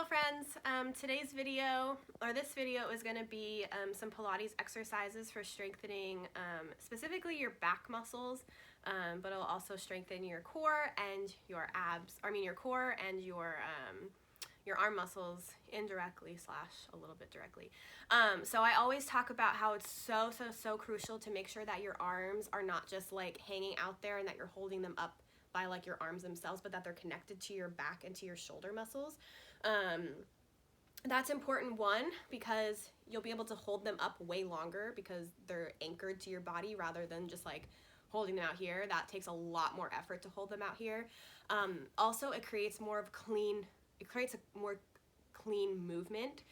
Hello friends, this video is going to be some Pilates exercises for strengthening specifically your back muscles, but it'll also strengthen your core and your your core and your arm muscles indirectly / a little bit directly. So I always talk about how it's so crucial to make sure that your arms are not just like hanging out there and that you're holding them up by like your arms themselves, but that they're connected to your back and to your shoulder muscles. That's important, one, because you'll be able to hold them up way longer because they're anchored to your body rather than just like holding them out here. That takes a lot more effort to hold them out here. Also, it creates a more clean movement.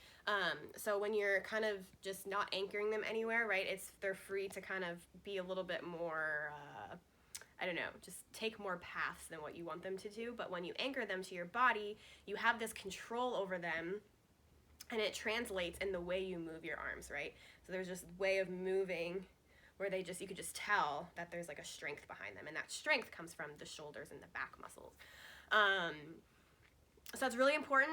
So when you're kind of just not anchoring them anywhere, right, they're free to kind of be a little bit more, I don't know, just take more paths than what you want them to do. But when you anchor them to your body, you have this control over them, and it translates in the way you move your arms, right? So there's this way of moving where you could just tell that there's like a strength behind them, and that strength comes from the shoulders and the back muscles. So that's really important,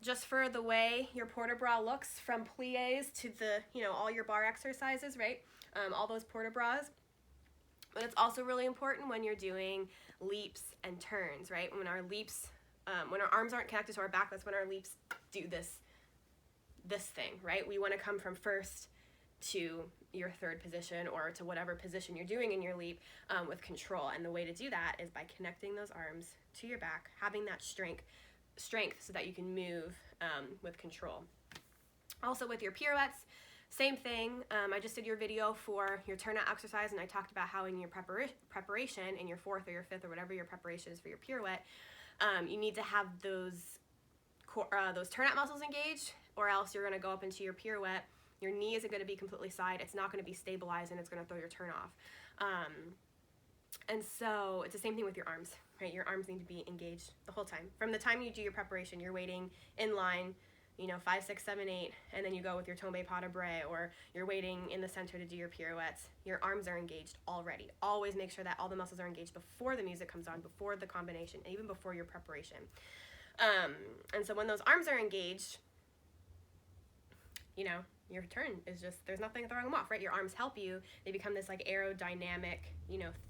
just for the way your port de bras looks, from plies to the, all your bar exercises, right? All those port de bras. But it's also really important when you're doing leaps and turns, right? When our leaps, when our arms aren't connected to our back, that's when our leaps do this thing, right? We want to come from first to your third position or to whatever position you're doing in your leap with control. And the way to do that is by connecting those arms to your back, having that strength so that you can move with control. Also with your pirouettes, same thing. I just did your video for your turnout exercise, and I talked about how in your preparation, in your fourth or your fifth or whatever your preparation is for your pirouette, you need to have those turnout muscles engaged, or else you're going to go up into your pirouette. Your knee isn't going to be completely side. It's not going to be stabilized, and it's going to throw your turn off. And so it's the same thing with your arms, right? Your arms need to be engaged the whole time. From the time you do your preparation, you're waiting in line, 5, 6, 7, 8, and then you go with your tombe pas de bras, or you're waiting in the center to do your pirouettes. Your arms are engaged already. Always make sure that all the muscles are engaged before the music comes on, before the combination, even before your preparation. And so when those arms are engaged, your turn is just, there's nothing throwing them off, right? Your arms help you. They become this like aerodynamic,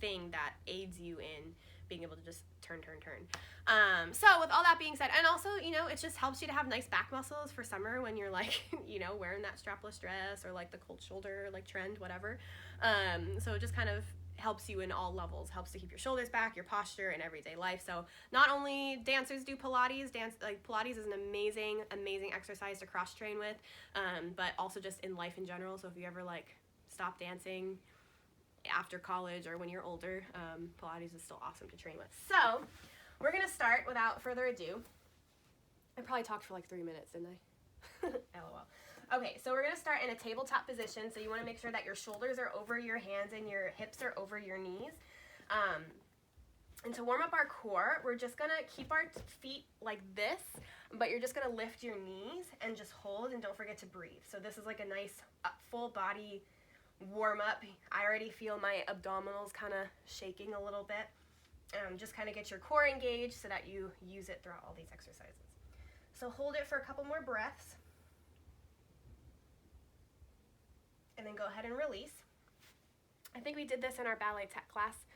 thing that aids you in being able to just turn. So with all that being said, and also, it just helps you to have nice back muscles for summer when you're like, wearing that strapless dress or like the cold shoulder, like trend, whatever. So it just kind of helps you in all levels, helps to keep your shoulders back, your posture, and everyday life. So not only dancers do Pilates, Pilates is an amazing exercise to cross train with, but also just in life in general. So if you ever like stop dancing after college or when you're older, Pilates is still awesome to train with. So we're gonna start without further ado. I probably talked for like 3 minutes, didn't I? LOL. Okay, so we're gonna start in a tabletop position. So you wanna make sure that your shoulders are over your hands and your hips are over your knees. And to warm up our core, we're just gonna keep our feet like this, but you're just gonna lift your knees and just hold, and don't forget to breathe. So this is like a nice full body warm up. I already feel my abdominals kind of shaking a little bit. Just kind of get your core engaged so that you use it throughout all these exercises. So hold it for a couple more breaths. And then go ahead and release. I think we did this in our Ballet Tech class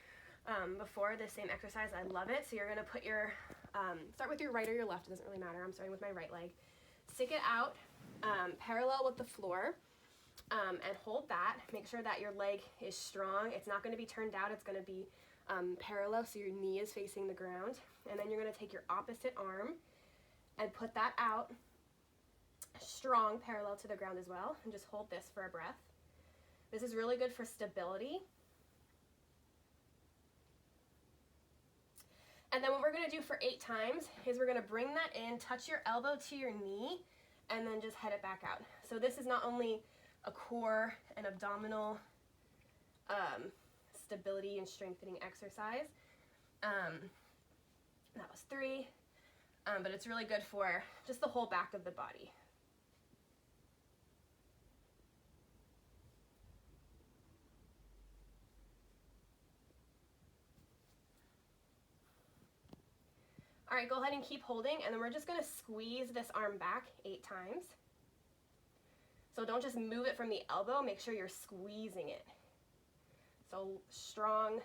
before, this same exercise. I love it. So you're going to put start with your right or your left. It doesn't really matter. I'm starting with my right leg. Stick it out parallel with the floor. And hold that. Make sure that your leg is strong. It's not going to be turned out. It's going to be parallel, so your knee is facing the ground. And then you're going to take your opposite arm and put that out strong, parallel to the ground as well. And just hold this for a breath. This is really good for stability. And then what we're going to do for 8 times is we're going to bring that in, touch your elbow to your knee, and then just head it back out. So this is not only a core and abdominal stability and strengthening exercise. That was 3, but it's really good for just the whole back of the body. All right, go ahead and keep holding, and then we're just gonna squeeze this arm back 8 times. So don't just move it from the elbow, make sure you're squeezing it. So strong,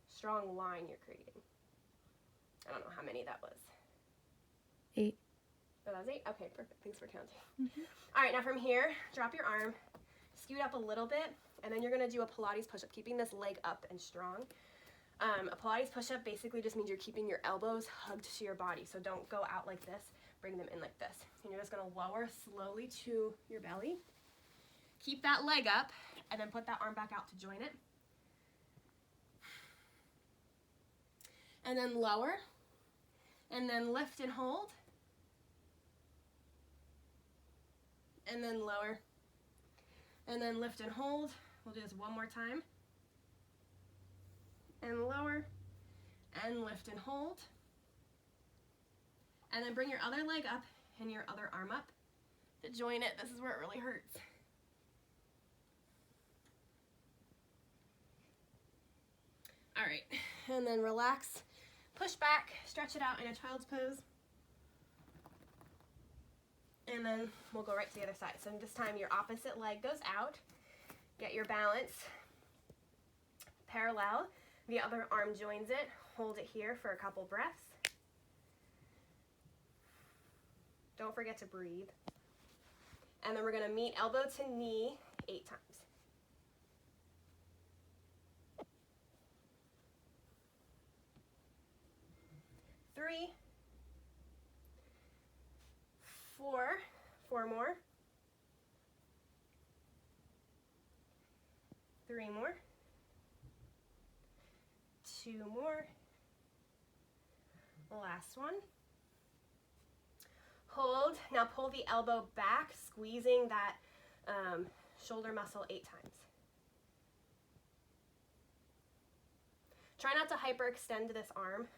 strong line you're creating. I don't know how many that was. 8. Oh, that was 8? Okay, perfect. Thanks for counting. All right, now from here, drop your arm, scoot up a little bit, and then you're gonna do a Pilates push-up, keeping this leg up and strong. A Pilates push-up basically just means you're keeping your elbows hugged to your body, so don't go out like this, bring them in like this. And you're just gonna lower slowly to your belly. Keep that leg up, and then put that arm back out to join it. And then lower, and then lift and hold. And then lower, and then lift and hold. We'll do this one more time. And lower, and lift and hold. And then bring your other leg up and your other arm up to join it. This is where it really hurts. All right, and then relax, push back, stretch it out in a child's pose. And then we'll go right to the other side. So this time your opposite leg goes out. Get your balance parallel. The other arm joins it. Hold it here for a couple breaths. Don't forget to breathe. And then we're going to meet elbow to knee 8 times. 3, 4 more, 3 more, 2 more, last one. Hold. Now pull the elbow back, squeezing that shoulder muscle 8 times. Try not to hyperextend this arm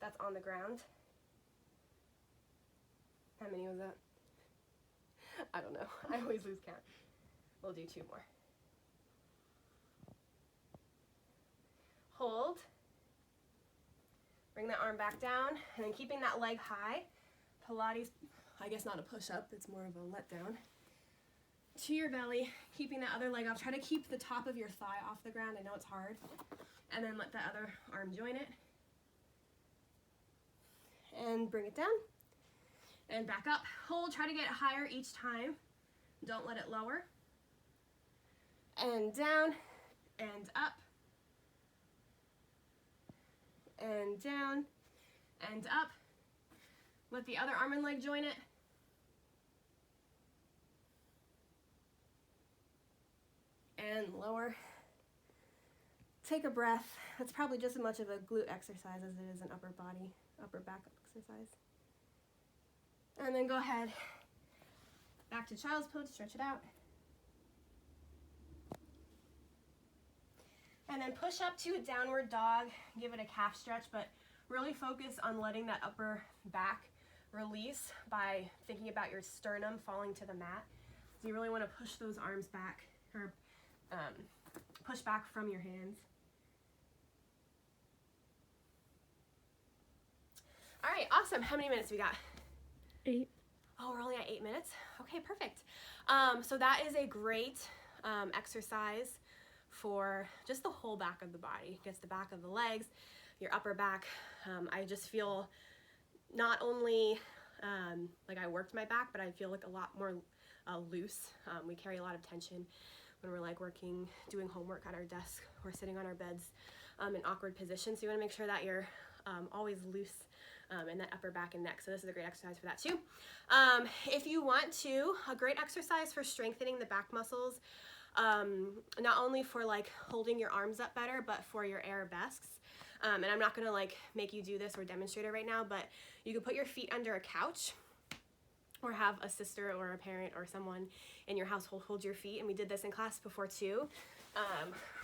that's on the ground. How many was that? I don't know. I always lose count. We'll do 2 more. Hold. Bring that arm back down, and then keeping that leg high. Pilates, I guess not a push-up, it's more of a letdown. To your belly, keeping that other leg up. Try to keep the top of your thigh off the ground. I know it's hard. And then let the other arm join it. And bring it down. And back up. Hold, try to get higher each time. Don't let it lower. And down, and up. And down, and up. Let the other arm and leg join it. And lower. Take a breath. That's probably just as much of a glute exercise as it is an upper back exercise. And then go ahead, back to child's pose, stretch it out. And then push up to a downward dog, give it a calf stretch, but really focus on letting that upper back release by thinking about your sternum falling to the mat. So you really want to push those arms back, or push back from your hands. All right, awesome. How many minutes we got? 8. Oh, we're only at 8 minutes? Okay, perfect. So that is a great exercise for just the whole back of the body. Gets the back of the legs, your upper back. I just feel not only like I worked my back, but I feel like a lot more loose. We carry a lot of tension when we're like working, doing homework at our desk or sitting on our beds in awkward positions. So you want to make sure that you're always loose in that upper back and neck. So this is a great exercise for that too. If you want to, a great exercise for strengthening the back muscles, not only for like holding your arms up better, but for your arabesques. And I'm not gonna like make you do this or demonstrate it right now, but you can put your feet under a couch or have a sister or a parent or someone in your household hold your feet. And we did this in class before too,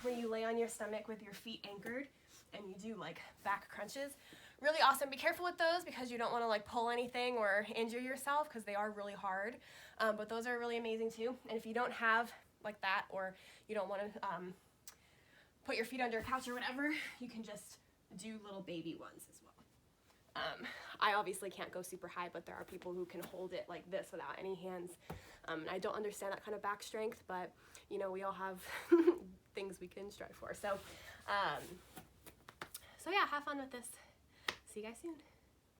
where you lay on your stomach with your feet anchored and you do like back crunches. Really awesome. Be careful with those because you don't want to like pull anything or injure yourself because they are really hard. But those are really amazing too. And if you don't have like that, or you don't want to put your feet under a couch or whatever, you can just do little baby ones as well. I obviously can't go super high, but there are people who can hold it like this without any hands. And I don't understand that kind of back strength, but you know, we all have things we can strive for. So yeah, have fun with this. See you guys soon.